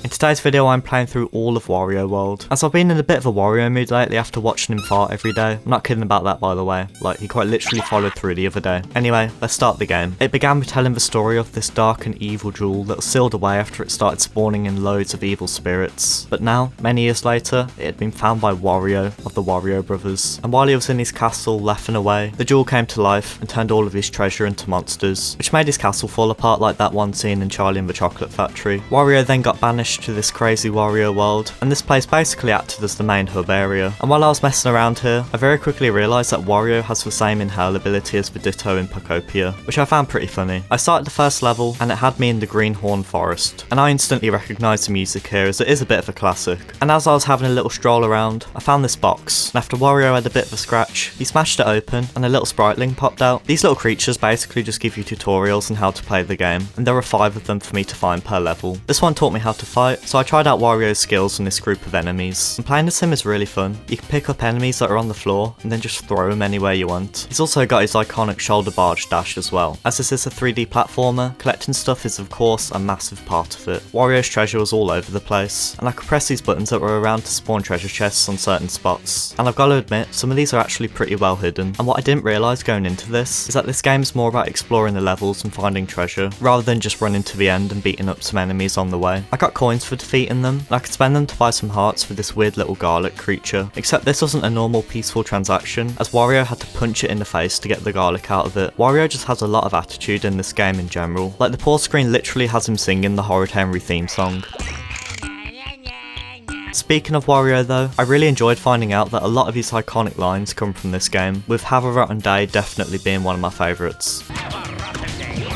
In today's video I'm playing through all of Wario World. As I've been in a bit of a Wario mood lately after watching him fart every day. I'm not kidding about that, by the way, like he quite literally followed through the other day. Anyway, let's start the game. It began with telling the story of this dark and evil jewel that was sealed away after it started spawning in loads of evil spirits. But now, many years later, it had been found by Wario of the Wario brothers. And while he was in his castle laughing away, the jewel came to life and turned all of his treasure into monsters, which made his castle fall apart like that one scene in Charlie and the Chocolate Factory. Wario then got banished to this crazy Wario world, and this place basically acted as the main hub area. And while I was messing around here, I very quickly realised that Wario has the same inhale ability as the Ditto in Pocopia, which I found pretty funny. I started the first level, and it had me in the Greenhorn Forest, and I instantly recognised the music here as it is a bit of a classic. And as I was having a little stroll around, I found this box, and after Wario had a bit of a scratch, he smashed it open, and a little spriteling popped out. These little creatures basically just give you tutorials on how to play the game, and there are 5 of them for me to find per level. This one taught me how to fight, so I tried out Wario's skills on this group of enemies, and playing as him is really fun. You can pick up enemies that are on the floor, and then just throw them anywhere you want. He's also got his iconic shoulder barge dash as well. As this is a 3D platformer, collecting stuff is of course a massive part of it. Wario's treasure was all over the place, and I could press these buttons that were around to spawn treasure chests on certain spots. And I've got to admit, some of these are actually pretty well hidden, and what I didn't realise going into this is that this game is more about exploring the levels and finding treasure, rather than just running to the end and beating up some enemies on the way. I got coins for defeating them, and I could spend them to buy some hearts for this weird little garlic creature, except this wasn't a normal peaceful transaction, as Wario had to punch it in the face to get the garlic out of it. Wario just has a lot of attitude in this game in general, like the pause screen literally has him singing the Horrid Henry theme song. Speaking of Wario though, I really enjoyed finding out that a lot of his iconic lines come from this game, with "Have a rotten day" definitely being one of my favourites.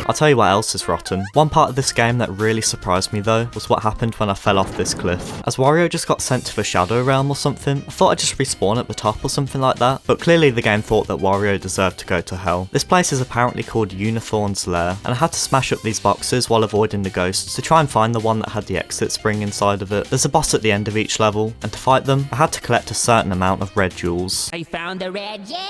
I'll tell you what else is rotten. One part of this game that really surprised me though was what happened when I fell off this cliff. As Wario just got sent to the Shadow Realm or something, I thought I'd just respawn at the top or something like that, but clearly the game thought that Wario deserved to go to hell. This place is apparently called Unicorn's Lair, and I had to smash up these boxes while avoiding the ghosts to try and find the one that had the exit spring inside of it. There's a boss at the end of each level, and to fight them, I had to collect a certain amount of red jewels. I found the red, yeah!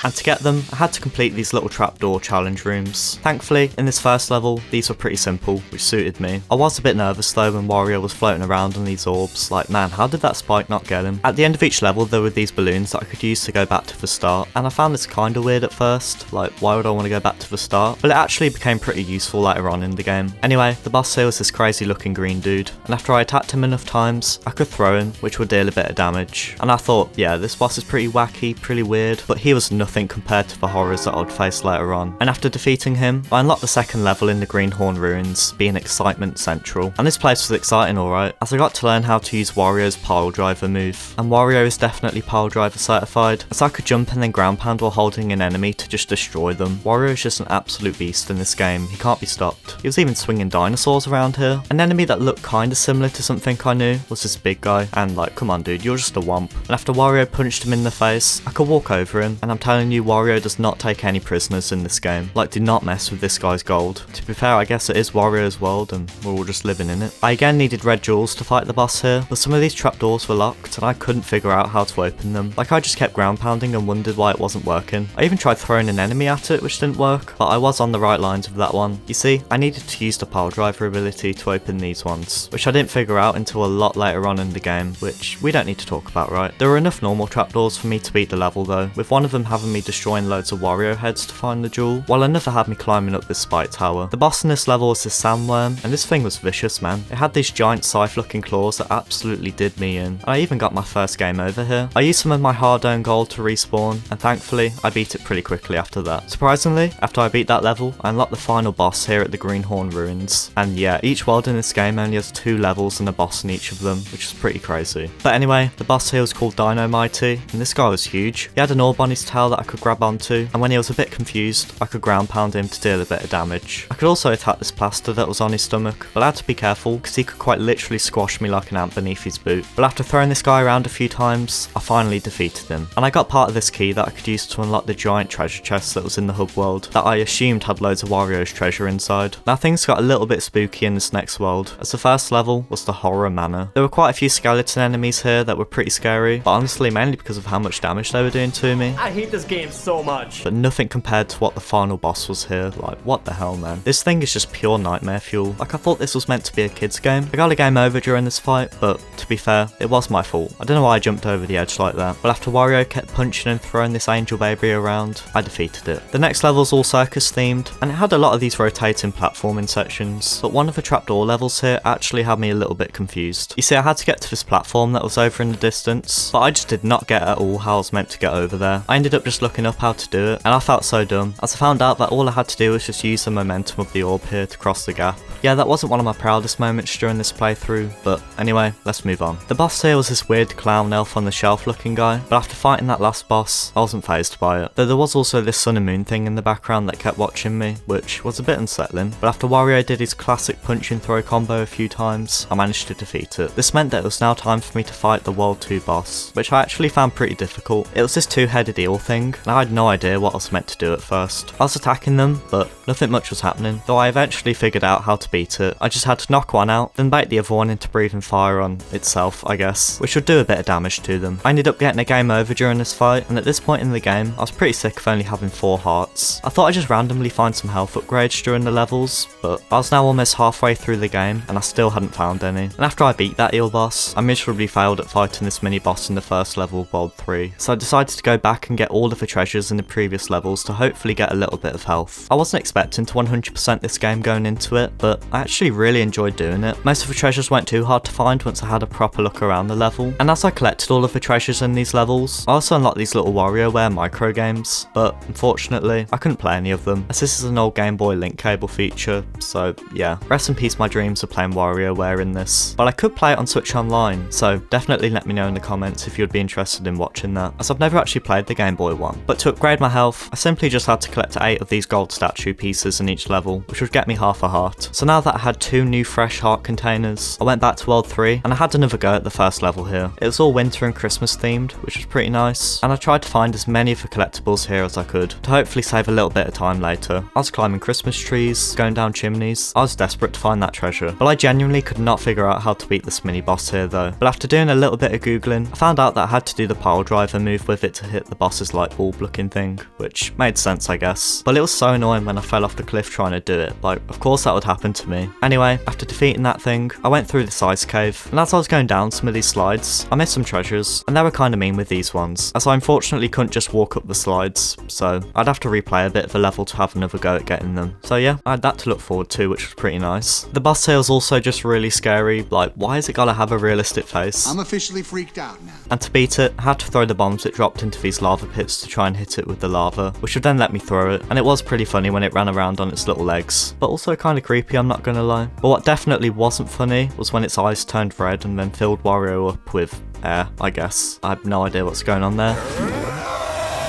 And to get them, I had to complete these little trapdoor challenge rooms. Thankfully, in this first level, these were pretty simple, which suited me. I was a bit nervous though when Wario was floating around on these orbs, like man, how did that spike not get him? At the end of each level, there were these balloons that I could use to go back to the start, and I found this kinda weird at first, like why would I want to go back to the start? But it actually became pretty useful later on in the game. Anyway, the boss here was this crazy looking green dude, and after I attacked him enough times, I could throw him, which would deal a bit of damage. And I thought, yeah, this boss is pretty wacky, pretty weird, but he was nothing compared to the horrors that I'd face later on. And after defeating him, I unlocked the second level in the Greenhorn Ruins, being Excitement Central. And this place was exciting alright, as I got to learn how to use Wario's pile driver move. And Wario is definitely pile driver certified, as I could jump and then ground pound while holding an enemy to just destroy them. Wario is just an absolute beast in this game, he can't be stopped. He was even swinging dinosaurs around here. An enemy that looked kinda similar to something I knew was this big guy, and like, come on dude, you're just a womp. And after Wario punched him in the face, I could walk over him, and I'm telling you, Wario does not take any prisoners in this game. Like, do not mess with this guy's gold. To be fair, I guess it is Wario's world and we're all just living in it. I again needed red jewels to fight the boss here, but some of these trapdoors were locked and I couldn't figure out how to open them. Like, I just kept ground pounding and wondered why it wasn't working. I even tried throwing an enemy at it, which didn't work, but I was on the right lines with that one. You see, I needed to use the pile driver ability to open these ones, which I didn't figure out until a lot later on in the game, which we don't need to talk about, right? There were enough normal trapdoors for me to beat the level though, with one of them having me destroying loads of Wario heads to find the jewel, while another had me climbing up this spike tower. The boss in this level was this sandworm, and this thing was vicious, man. It had these giant scythe looking claws that absolutely did me in, and I even got my first game over here. I used some of my hard-earned gold to respawn, and thankfully I beat it pretty quickly after that. Surprisingly, after I beat that level, I unlocked the final boss here at the Greenhorn Ruins, and yeah, each world in this game only has 2 levels and a boss in each of them, which is pretty crazy. But anyway, the boss here was called Dynamite, and this guy was huge. He had an orb on his tail that I could grab onto, and when he was a bit confused, I could ground pound him to deal a bit of damage. I could also attack this plaster that was on his stomach, but I had to be careful because he could quite literally squash me like an ant beneath his boot. But after throwing this guy around a few times, I finally defeated him. And I got part of this key that I could use to unlock the giant treasure chest that was in the hub world, that I assumed had loads of Wario's treasure inside. Now things got a little bit spooky in this next world, as the first level was the Horror Manor. There were quite a few skeleton enemies here that were pretty scary, but honestly mainly because of how much damage they were doing to me. I hate this game so much. But nothing compared to what the final boss was here. Like, what the hell, man? This thing is just pure nightmare fuel. Like, I thought this was meant to be a kid's game. I got a game over during this fight, but to be fair, it was my fault. I don't know why I jumped over the edge like that. But after Wario kept punching and throwing this angel baby around, I defeated it. The next level's all circus themed, and it had a lot of these rotating platforming sections, but one of the trapdoor levels here actually had me a little bit confused. You see, I had to get to this platform that was over in the distance, but I just did not get at all how I was meant to get over there. I ended up just looking up how to do it, and I felt so dumb, as I found out that all I had to do was just use the momentum of the orb here to cross the gap. Yeah, that wasn't one of my proudest moments during this playthrough, but anyway, let's move on. The boss here was this weird clown elf on the shelf looking guy, but after fighting that last boss, I wasn't fazed by it. Though there was also this sun and moon thing in the background that kept watching me, which was a bit unsettling, but after Wario did his classic punch and throw combo a few times, I managed to defeat it. This meant that it was now time for me to fight the World 2 boss, which I actually found pretty difficult. It was this two-headed eel thing, and I had no idea what I was meant to do at first. I was attacking them, but nothing much was happening, though I eventually figured out how to beat it. I just had to knock one out, then bait the other one into breathing fire on itself, I guess, which would do a bit of damage to them. I ended up getting a game over during this fight, and at this point in the game, I was pretty sick of only having 4 hearts. I thought I'd just randomly find some health upgrades during the levels, but I was now almost halfway through the game, and I still hadn't found any. And after I beat that eel boss, I miserably failed at fighting this mini boss in the first level of World 3, so I decided to go back and get all of the treasures in the previous levels to hopefully get a little bit of health. I wasn't expecting to 100% this game going into it, but I actually really enjoyed doing it. Most of the treasures weren't too hard to find once I had a proper look around the level, and as I collected all of the treasures in these levels, I also unlocked these little WarioWare micro games, but unfortunately, I couldn't play any of them, as this is an old Game Boy link cable feature, so yeah. Rest in peace my dreams of playing WarioWare in this, but I could play it on Switch Online, so definitely let me know in the comments if you'd be interested in watching that, as I've never actually played the Game Boy one. But to upgrade my health, I simply just had to collect 8 of these gold statue pieces in each level, which would get me half a heart. So now that I had 2 new fresh heart containers, I went back to World 3 and I had another go at the first level here. It was all winter and Christmas themed, which was pretty nice, and I tried to find as many of the collectibles here as I could, to hopefully save a little bit of time later. I was climbing Christmas trees, going down chimneys. I was desperate to find that treasure, but I genuinely could not figure out how to beat this mini boss here though. But after doing a little bit of googling, I found out that I had to do the pile driver move with it to hit the boss's light bulb looking thing, which made sense I guess. But it was so annoying when I fell off the cliff trying to do it, like of course that would happen to me. Anyway, after defeating that thing, I went through this ice cave, and as I was going down some of these slides, I missed some treasures, and they were kinda mean with these ones, as I unfortunately couldn't just walk up the slides, so I'd have to replay a bit of the level to have another go at getting them. So yeah, I had that to look forward to, which was pretty nice. The boss here was also just really scary, like why has it gotta have a realistic face? I'm officially freaked out now. And to beat it, I had to throw the bombs that dropped into these lava pits to try and hit it with the lava, which would then let me throw it, and it was pretty funny when it ran around on its little legs, but also kinda creepy, I'm not gonna lie. But what definitely wasn't funny was when its eyes turned red and then filled Wario up with air, I guess. I have no idea what's going on there.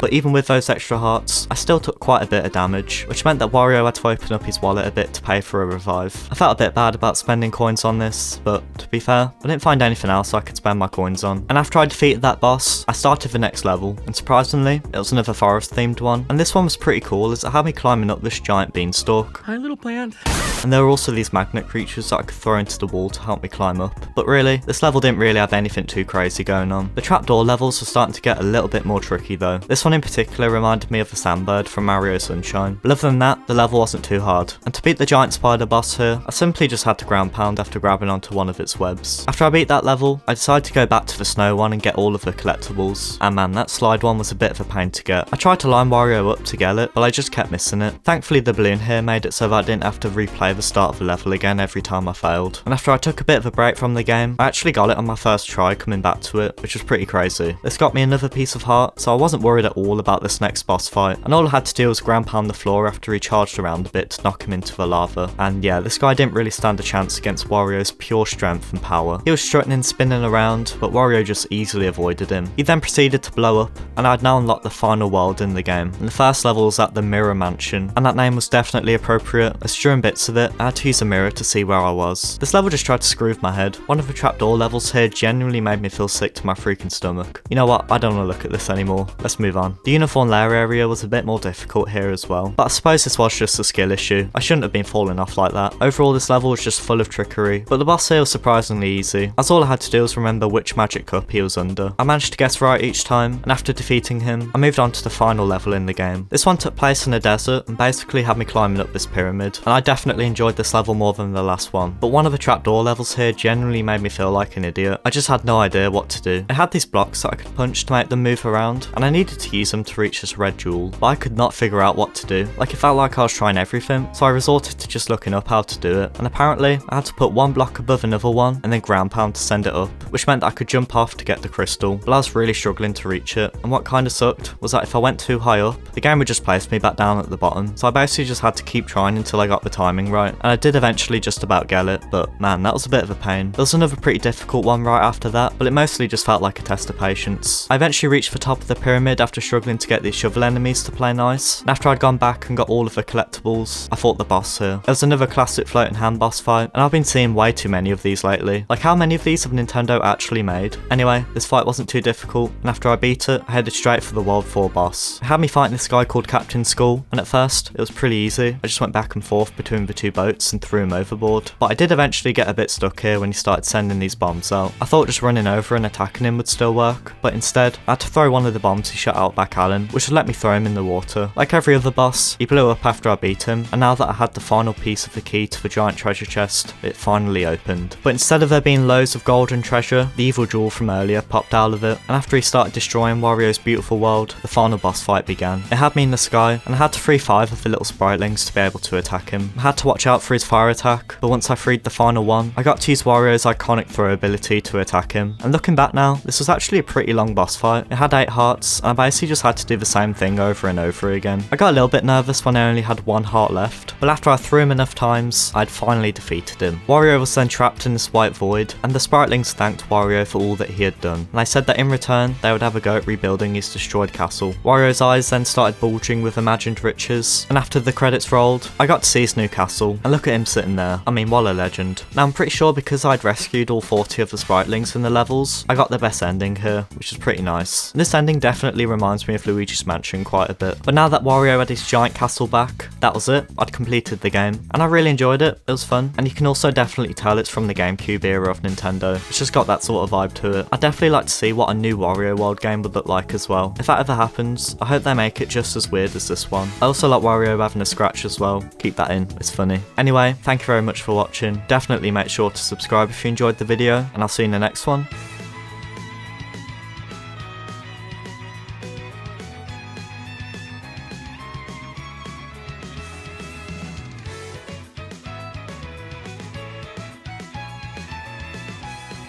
But even with those extra hearts, I still took quite a bit of damage, which meant that Wario had to open up his wallet a bit to pay for a revive. I felt a bit bad about spending coins on this, but to be fair, I didn't find anything else I could spend my coins on. And after I defeated that boss, I started the next level, and surprisingly, it was another forest themed one. And this one was pretty cool as it had me climbing up this giant beanstalk. Hi little plant. And there were also these magnet creatures that I could throw into the wall to help me climb up. But really, this level didn't really have anything too crazy going on. The trapdoor levels were starting to get a little bit more tricky though. This one in particular reminded me of the sandbird from Mario Sunshine. But other than that, the level wasn't too hard. And to beat the giant spider boss here, I simply just had to ground pound after grabbing onto one of its webs. After I beat that level, I decided to go back to the snow one and get all of the collectibles. And man, that slide one was a bit of a pain to get. I tried to line Wario up to get it, but I just kept missing it. Thankfully the balloon here made it so that I didn't have to replay the start of the level again every time I failed. And after I took a bit of a break from the game, I actually got it on my first try coming back to it, which was pretty crazy. This got me another piece of heart, so I wasn't worried at all about this next boss fight, and all I had to do was ground pound the floor after he charged around a bit to knock him into the lava. And yeah, this guy didn't really stand a chance against Wario's pure strength and power. He was strutting and spinning around, but Wario just easily avoided him. He then proceeded to blow up, and I'd now unlocked the final world in the game. And the first level was at the Mirror Mansion, and that name was definitely appropriate, as during bits of it, I had to use a mirror to see where I was. This level just tried to screw with my head. One of the trapdoor levels here genuinely made me feel sick to my freaking stomach. You know what, I don't want to look at this anymore. Let's move on. man. The unicorn lair area was a bit more difficult here as well, but I suppose this was just a skill issue. I shouldn't have been falling off like that. Overall, this level was just full of trickery, but the boss here was surprisingly easy, as all I had to do was remember which magic cup he was under. I managed to guess right each time, and after defeating him, I moved on to the final level in the game. This one took place in a desert and basically had me climbing up this pyramid, and I definitely enjoyed this level more than the last one, but one of the trapdoor levels here genuinely made me feel like an idiot. I just had no idea what to do. It had these blocks that I could punch to make them move around, and I needed to use them to reach this red jewel, but I could not figure out what to do. Like, it felt like I was trying everything, so I resorted to just looking up how to do it, and apparently I had to put one block above another one and then ground pound to send it up, which meant that I could jump off to get the crystal, but I was really struggling to reach it, and what kinda sucked was that if I went too high up, the game would just place me back down at the bottom, so I basically just had to keep trying until I got the timing right, and I did eventually just about get it, but man, that was a bit of a pain. There was another pretty difficult one right after that, but it mostly just felt like a test of patience. I eventually reached the top of the pyramid after struggling to get these shovel enemies to play nice, and after I'd gone back and got all of the collectibles, I fought the boss here. There was another classic floating hand boss fight, and I've been seeing way too many of these lately. Like, how many of these have Nintendo actually made? Anyway, this fight wasn't too difficult, and after I beat it, I headed straight for the World 4 boss. It had me fighting this guy called Captain Skull, and at first, it was pretty easy. I just went back and forth between the two boats and threw him overboard. But I did eventually get a bit stuck here when he started sending these bombs out. I thought just running over and attacking him would still work, but instead, I had to throw one of the bombs he shot out back at him, which would let me throw him in the water. Like every other boss, he blew up after I beat him, and now that I had the final piece of the key to the giant treasure chest, it finally opened. But instead of there being loads of gold and treasure, the evil jewel from earlier popped out of it, and after he started destroying Wario's beautiful world, the final boss fight began. It had me in the sky, and I had to free 5 of the little spritlings to be able to attack him. I had to watch out for his fire attack, but once I freed the final one, I got to use Wario's iconic throw ability to attack him. And looking back now, this was actually a pretty long boss fight. It had 8 hearts, and I basically just had to do the same thing over and over again. I got a little bit nervous when I only had 1 heart left, but after I threw him enough times, I'd finally defeated him. Wario was then trapped in this white void, and the spritlings thanked Wario for all that he had done, and they said that in return, they would have a go at rebuilding his destroyed castle. Wario's eyes then started bulging with imagined riches, and after the credits rolled, I got to see his new castle, and look at him sitting there. I mean, what a legend. Now I'm pretty sure because I'd rescued all 40 of the spritlings in the levels, I got the best ending here, which is pretty nice. And this ending definitely reminds me of Luigi's Mansion quite a bit. But now that Wario had his giant castle back, that was it. I'd completed the game, and I really enjoyed it. It was fun, and you can also definitely tell it's from the GameCube era of Nintendo. It's just got that sort of vibe to it. I'd definitely like to see what a new Wario World game would look like as well. If that ever happens, I hope they make it just as weird as this one. I also like Wario having a scratch as well. Keep that in, it's funny. Anyway, thank you very much for watching. Definitely make sure to subscribe if you enjoyed the video, and I'll see you in the next one.